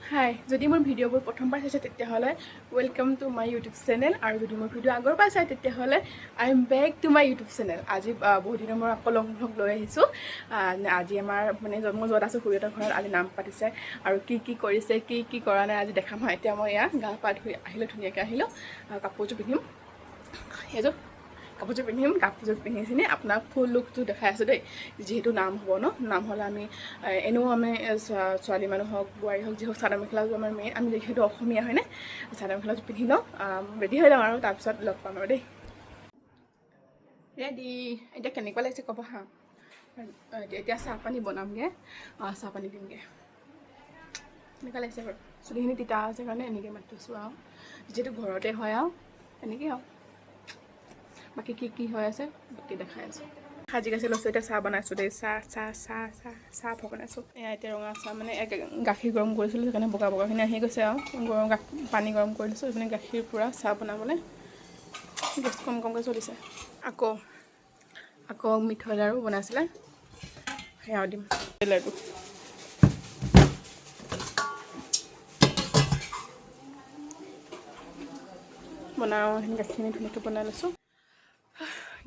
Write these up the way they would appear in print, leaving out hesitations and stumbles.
হাই যদি মোৰ ভিডিঅ'বোৰ প্ৰথমবাৰ চাইছে তেতিয়াহ'লে welcome to my YouTube channel আৰু যদি মোৰ ভিডিঅ' আগৰবাৰ চাই তেতিয়াহ'লে I am back to my YouTube channel আজি বহুত দিনৰ মই আকৌ লং ভ্লগ লৈ আহিছোঁ আজি আমাৰ মানে মই য'ত আছোঁ খুৰীহঁতৰ ঘৰত আজি নাম পাতিছে আৰু কি কৰিছে কি কৰা নাই আজি দেখাম হয় এতিয়া মই ইয়াত গা পা ধুই আহিলোঁ ধুনীয়াকৈ আহিলোঁ কাপোৰযোৰ পিন্ধিম সেইযোৰ কাপোৰযোৰ পিন্ধি চিনি আপোনাক ফুল লুকটো দেখাই আছোঁ দেই যিহেতু নাম হ'ব ন নাম হ'লে আমি এনেও আমি ছোৱালী মানুহ হওক বোৱাৰী হওক যি হওক চাদৰ মেখেলাযোৰ আমাৰ মেইন আমি যিহেতু অসমীয়া হয়নে চাদৰ মেখেলাযোৰ পিন্ধি লওঁ ৰেডি হৈ যাওঁ আৰু তাৰপিছত লগ পাম আৰু দেই ৰেডি এতিয়া কেনেকুৱা লাগিছে ক'ব হা এতিয়া চাহপানী বনামগৈ চাহপানী দিমগৈ এনেকুৱা লাগিছে বাৰু চুলিখিনি তিতা আছে কাৰণে এনেকৈ মাতিছোঁ আৰু যিহেতু ঘৰতে হয় আৰু এনেকৈ আৰু বাকী কি হৈ আছে বাকী দেখাই আছোঁ সাজি কাচি লৈছোঁ এতিয়া চাহ বনাইছোঁ দেই চাহ বনাইছোঁ এয়া এতিয়া ৰঙা চাহ মানে গাখীৰ গৰম কৰিছিলোঁ সেইকাৰণে বগাখিনি আহি গৈছে আৰু পানী গৰম কৰি দিছোঁ সেইকাৰণে গাখীৰ পূৰা চাহ বনাবলৈ গেছ কমকৈ চলিছে আকৌ মিঠৈ লাড়ু বনাইছিলে সেয়াও দিম লাড়ু বনাওঁ গাখীৰখিনি ধুনীয়াকৈ বনাই লৈছোঁ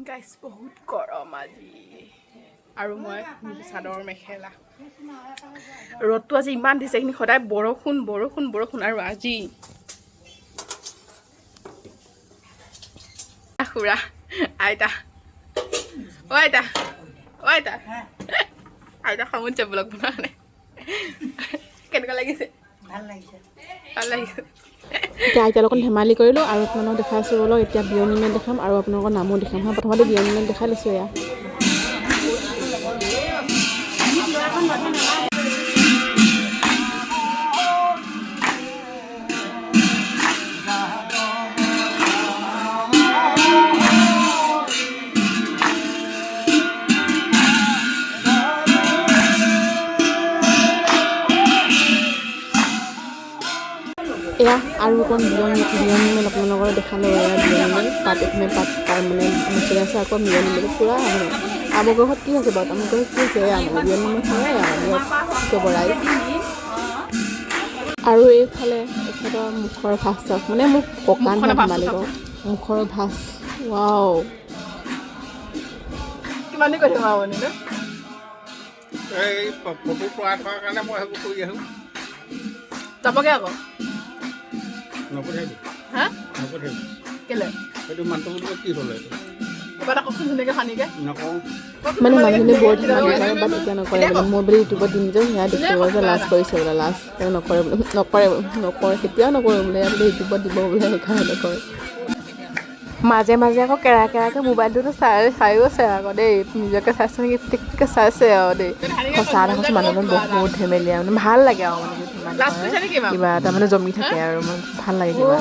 গাইছ বহুত গৰম আজি আৰু মই চাদৰ মেখেলা ৰ'দটো আজি ইমান দিছে এইখিনি সদায় বৰষুণ আৰু আজি খুৰা আইতা আইতা খামত যাব লগ বনোৱা নাই কেনেকুৱা লাগিছে ভাল লাগিছে এতিয়া আইতাৰ লগত ধেমালি কৰিলোঁ আৰু আপোনালোকক দেখাইছোঁ বলক এতিয়া বিয়নী মেল দেখাম আৰু আপোনালোকৰ নামো দেখাম হা প্ৰথমতে বিয়নী মেল দেখাই লৈছোঁ এয়া এয়া আৰু অকণ বিয়নী মেল আপোনালোকৰ দেখালোঁ এয়া বিয়নী মেল পাত এখনে পাত মানে মুচি আছে আকৌ বিয়নী মেল পূৰা মানে আমগ্ৰহত কি হৈছে বাৰু আমগ্ৰহত কি হৈছে এয়া মানে বিয়নী মেল হয় ৰাইচ আৰু এইফালে এখেতৰ মুখৰ ভাজ চাওক মানে মোক পকান মালিকৰ মুখৰ ভাজ ৱাও কিমানে কৈ থাকিম আপুনি ন এই ফটো তৰা থকাৰ কাৰণে মই সেইবোৰ কৰি আহোঁ যাবগৈ আকৌ নপঠিয়াবি হা নপঠিয়াবি কেলে সেইটো মানুহটো বুলি কি হ'লে কিবা এটা কচোন ধুনীয়াকৈ সানিকৈ নকওঁ মানে মানুহখিনি বৰ ধেমালি কৰে বাট এতিয়া নকৰে বোলে মই বোলে ইউটিউবত দিম যে সেয়া দেখিব যে লাজ কৰিছে বোলে লাজ নকৰে কেতিয়াও নকৰে বোলে ইয়াত বোলে ইউটিউবত দিব বোলে সেইকাৰণে নকৰে মাজে আকৌ কেৰাকৈ মোবাইলটোতো চায়ো আছে আকৌ দেই নিজকে চাইছে নেকি টিককৈ চাইছে আৰু দেই সঁচা এটা কৈছোঁ মানুহজন বহুত ধেমেলীয়া মানে ভাল লাগে আৰু মানে কিবা এটা মানে জমি থাকে আৰু মানে ভাল লাগে কিবা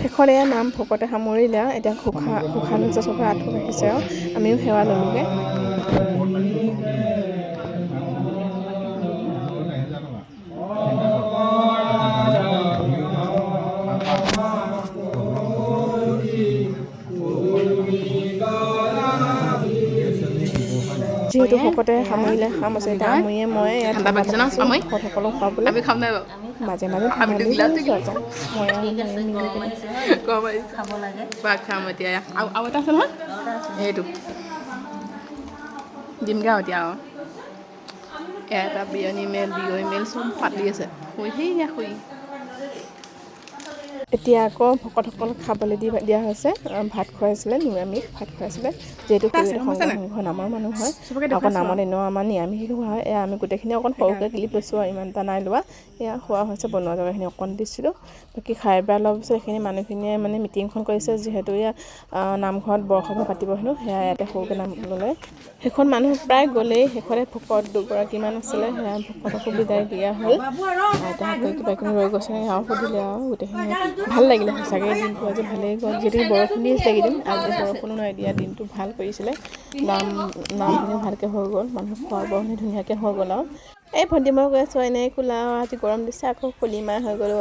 শেষত এয়া নাম ভকতে সামৰিলে এতিয়া খোখা নোজা চবৰে আঁঠু ৰাখিছে আৰু আমিও সেৱা ল'লোগৈ যিহেতু ভকতে সামৰিলে সাম আছে এতিয়া আমৰিয়ে মই ভকতসকলক খুৱাবলৈ মাজে খাম এতিয়া আৰু এটা আছে নহয় সেইটো দিমগৈ আৰু এতিয়া আৰু এটা বিয়নী মেল চব পাতি আছে শুই এতিয়া আকৌ ভকতসকলক খাবলৈ দিয়া হৈছে ভাত খুৱাইছিলে নিৰামিষ ভাত খুৱাইছিলে যিহেতু সংঘ নামৰ মানুহ হয় আকৌ নামত এনেও আমাৰ নিৰামিষ হয় এয়া আমি গোটেইখিনি অকণ সৰুকৈ ক্লিপ লৈছোঁ আৰু ইমান এটা নাই লোৱা এয়া খোৱা হৈছে বনোৱা জেগাখিনি অকণ দিছিলোঁ বাকী খাই বেয়া লোৱাৰ পিছত এইখিনি মানুহখিনিয়ে মানে মিটিংখন কৰিছে যিহেতু এয়া নামঘৰত বৰসভা পাতিব হেনো সেয়া ইয়াতে সৰুকৈ নাম ল'লে সেইখন মানুহ প্ৰায় গ'লেই শেষতে ভকত দুগৰাকীমান আছিলে সেয়া ভকতকো বিদায় দিয়া হ'ল তাহাঁতে কিবাকিবি ৰৈ গৈছে সেয়াও সুধিলে আৰু গোটেইখিনি ভাল লাগিলে সঁচাকৈ দিনটো আজি ভালেই গ'ল যিহেতু বৰষুণ দি আছে এইকেইদিন আজি বৰষুণো নাই দিয়া দিনটো ভাল কৰিছিলে নামখিনি ভালকৈ হৈ গ'ল মানুহ খোৱা বোৱাখিনি ধুনীয়াকৈ হৈ গ'ল আৰু এই ভণ্টি মই গৈ আছোঁ এনেই খোলা আজি গৰম দিছে আকৌ কলিমাই হৈ গ'ল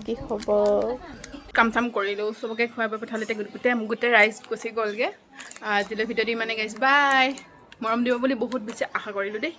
কি হ'ব কাম চাম কৰিলোঁ, চবকে খুৱাই বোৱাই পঠালোঁ। এতিয়া গোটেই ৰাইজ গুচি গ'লগৈ। আজিলৈ ভিডিঅ'টো ইমানে গাইছ, বাই। মৰম দিব বুলি বহুত বেছি আশা কৰিলোঁ দেই।